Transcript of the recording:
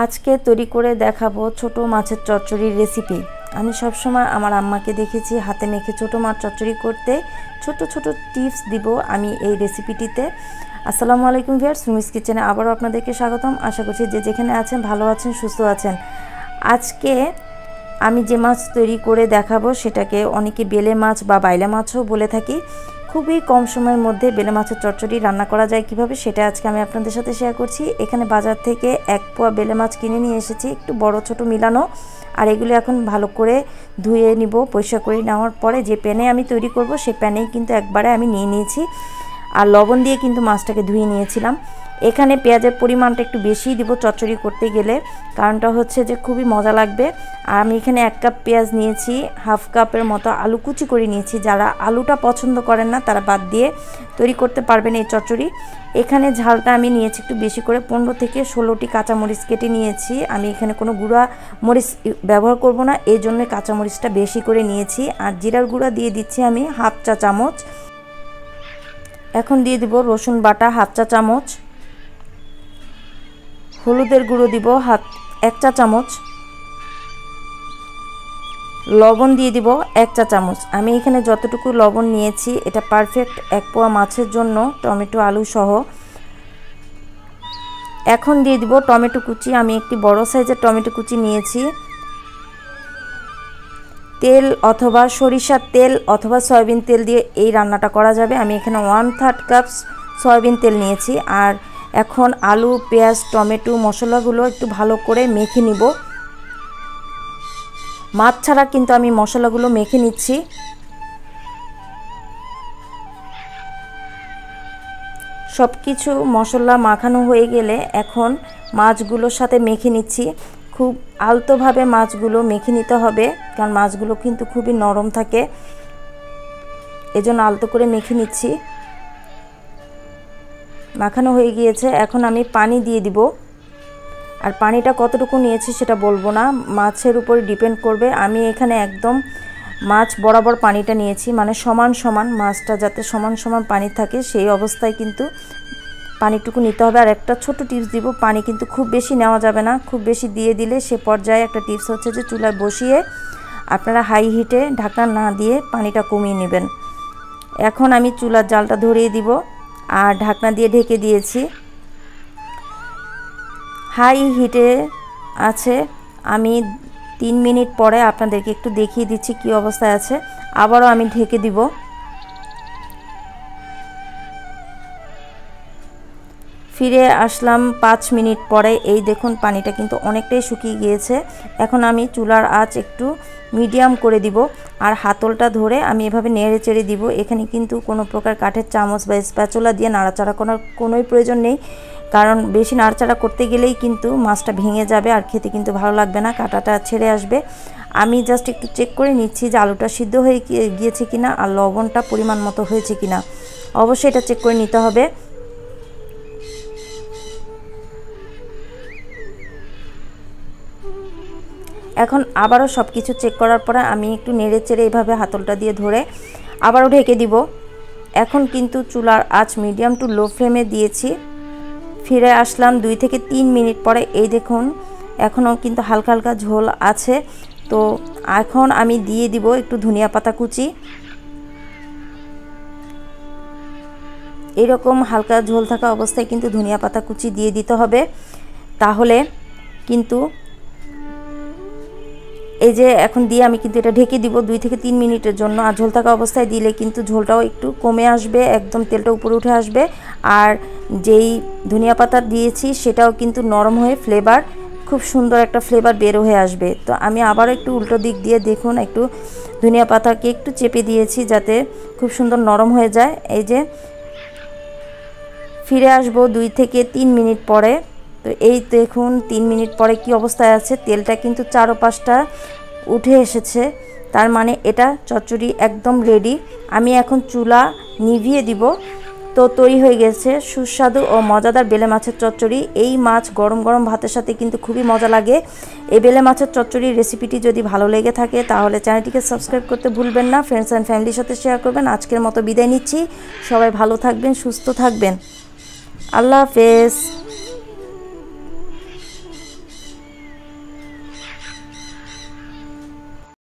আজকে তৈরি করে দেখাবো ছোট মাছের চচ্চড়ির রেসিপি। আমি সবসময় আমার আম্মাকে দেখেছি হাতে মেখে ছোট মাছ চচ্চড়ি করতে। ছোট ছোট টিপস দিব আমি এই রেসিপিটিতে। আসসালামু আলাইকুম ভিউয়ার্স, রুমিস কিচেনে আবারও আপনাদেরকে স্বাগতম। আশা করছি যে যেখানে আছেন ভালো আছেন, সুস্থ আছেন। আজকে আমি যে মাছ তৈরি করে দেখাবো সেটাকে অনেকে বেলে মাছ বা বাইলা মাছও বলে থাকি। খুবই কম সময়ের মধ্যে বেলে মাছের চচ্চড়ি রান্না করা যায় কিভাবে, সেটা আজকে আমি আপনাদের সাথে শেয়ার করছি। এখানে বাজার থেকে 1 পোয়া বেলে মাছ কিনে নিয়ে এসেছি, একটু বড় ছোট মিলানো। আর এগুলো এখন ভালো করে ধুয়ে নিব। পরিষ্কার করে নেওয়ার পরে যে প্যানে আমি তৈরি করব সেই প্যানেই কিন্তু একবারে আমি নিয়ে নিয়েছি। আর লবণ দিয়ে কিন্তু মাছটাকে ধুয়ে নিয়েছিলাম। এখানে পেঁয়াজের পরিমাণটা একটু বেশিই দিব চচ্চড়ি করতে গেলে, কারণটা হচ্ছে যে খুবই মজা লাগবে। আর আমি এখানে 1 কাপ পেঁয়াজ নিয়েছি, হাফ কাপের মতো আলু কুচি করে নিয়েছি। যারা আলুটা পছন্দ করেন না তারা বাদ দিয়ে তৈরি করতে পারবেন এই চচ্চড়ি। এখানে ঝালটা আমি নিয়েছি একটু বেশি করে, 15 থেকে 16টি কাঁচামরিচ কেটে নিয়েছি। আমি এখানে কোনো গুঁড়া মরিচ ব্যবহার করব না, এই জন্য কাঁচামরিচটা বেশি করে নিয়েছি। আর জিরার গুঁড়া দিয়ে দিচ্ছি আমি হাফ চা চামচ। এখন দিয়ে দিব রসুন বাটা হাফ চা চামচ, হলুদের গুঁড়ো দিব 1 চা চামচ, লবণ দিয়ে দিব 1 চা চামচ। আমি এখানে যতটুকু লবণ নিয়েছি এটা পারফেক্ট 1 পোয়া মাছের জন্য, টমেটো আলু সহ। এখন দিয়ে দিব টমেটো কুচি। আমি একটি বড় সাইজের টমেটো কুচি নিয়েছি। তেল অথবা সরিষার তেল অথবা সয়াবিন তেল দিয়ে এই রান্নাটা করা যাবে। আমি এখানে 1/3 কাপ সয়াবিন তেল নিয়েছি। আর এখন আলু, পেঁয়াজ, টমেটো মশলাগুলো একটু ভালো করে মেখে নিব। মাছ ছাড়া কিন্তু আমি মশলাগুলো মেখে নিচ্ছি। সব কিছু মশলা মাখানো হয়ে গেলে এখন মাছগুলোর সাথে মেখে নিচ্ছি। খুব আলতোভাবে মাছগুলো মেখে নিতে হবে, কারণ মাছগুলো কিন্তু খুবই নরম থাকে, এজন্য আলতো করে মেখে নিচ্ছি। মাখানো হয়ে গিয়েছে, এখন আমি পানি দিয়ে দিব। আর পানিটা কতটুকু নিয়েছি সেটা বলবো না, মাছের উপরে ডিপেন্ড করবে। আমি এখানে একদম মাছ বরাবর পানিটা নিয়েছি, মানে সমান সমান, মাছটা যাতে সমান সমান পানি থাকে সেই অবস্থায় কিন্তু পানিটুকু নিতে হবে। আর একটা ছোট টিপস দিব, পানি কিন্তু খুব বেশি নেওয়া যাবে না। খুব বেশি দিয়ে দিলে সে পর্যায়ে একটা টিপস হচ্ছে যে চুলায় বসিয়ে আপনারা হাই হিটে ঢাকনা না দিয়ে পানিটা কমিয়ে নেবেন। এখন আমি চুলার জালটা ধরিয়ে দিব আর ঢাকনা দিয়ে ঢেকে দিয়েছি। হাই হিটে আছে। আমি 3 মিনিট পরে আপনাদেরকে একটু দেখিয়ে দিচ্ছি কি অবস্থায় আছে। আবারও আমি ঢেকে দিব। ফিরে আসলাম 5 মিনিট পরে। এই দেখুন পানিটা কিন্তু অনেকটাই শুকিয়ে গিয়েছে। এখন আমি চুলার আঁচ একটু মিডিয়াম করে দিব আর হাতলটা ধরে আমি এভাবে নেড়ে চেড়ে দিব। এখানে কিন্তু কোনো প্রকার কাঠের চামচ বা স্প্যাচুলা দিয়ে নাড়াচাড়া করার কোনোই প্রয়োজন নেই, কারণ বেশি নাড়াচাড়া করতে গেলেই কিন্তু মাছটা ভেঙে যাবে আর খেতে কিন্তু ভালো লাগবে না, কাঁটাটা ছেড়ে আসবে। আমি জাস্ট একটু চেক করে নিচ্ছি যে আলুটা সিদ্ধ হয়ে গিয়েছে কিনা আর লবণটা পরিমাণ মতো হয়েছে কিনা। অবশ্যই এটা চেক করে নিতে হবে। এখন আবারও সব কিছু চেক করার পরে আমি একটু নেড়ে চেড়ে এইভাবে হাতলটা দিয়ে ধরে আবারও ঢেকে দিব। এখন কিন্তু চুলার আঁচ মিডিয়াম টু লো ফ্লেমে দিয়েছি। ফিরে আসলাম 2 থেকে 3 মিনিট পরে। এই দেখুন এখনও কিন্তু হালকা হালকা ঝোল আছে। তো এখন আমি দিয়ে দিব একটু ধনিয়া পাতা কুচি। এরকম হালকা ঝোল থাকা অবস্থায় কিন্তু ধনিয়া পাতা কুচি দিয়ে দিতে হবে, তাহলে কিন্তু এই যে এখন দিয়ে আমি কিন্তু এটা ঢেকে দিব 2 থেকে 3 মিনিটের জন্য। আর ঝোল থাকা অবস্থায় দিলে কিন্তু ঝোলটাও একটু কমে আসবে, একদম তেলটা উপরে উঠে আসবে। আর যেই ধনিয়া পাতা দিয়েছি সেটাও কিন্তু নরম হয়ে ফ্লেভার, খুব সুন্দর একটা ফ্লেভার বের হয়ে আসবে। তো আমি আবারও একটু উল্টো দিক দিয়ে দেখুন একটু ধনিয়া পাতাকে একটু চেপে দিয়েছি যাতে খুব সুন্দর নরম হয়ে যায়। এই যে ফিরে আসবো 2 থেকে 3 মিনিট পরে। তো এই দেখুন 3 মিনিট পরে কি অবস্থায় আছে, তেলটা কিন্তু চারপাশটা উঠে এসেছে, তার মানে এটা চচ্চড়ি একদম রেডি। আমি এখন চুলা নিভিয়ে দিব। তো তৈরি হয়ে গেছে সুস্বাদু ও মজাদার বেলে মাছের চচ্চড়ি। এই মাছ গরম গরম ভাতের সাথে কিন্তু খুবই মজা লাগে। এই বেলে মাছের চচ্চড়ির রেসিপিটি যদি ভালো লেগে থাকে তাহলে চ্যানেলটিকে সাবস্ক্রাইব করতে ভুলবেন না। ফ্রেন্ডস অ্যান্ড ফ্যামিলির সাথে শেয়ার করবেন। আজকের মতো বিদায় নিচ্ছি। সবাই ভালো থাকবেন, সুস্থ থাকবেন। আল্লাহ হাফেজ।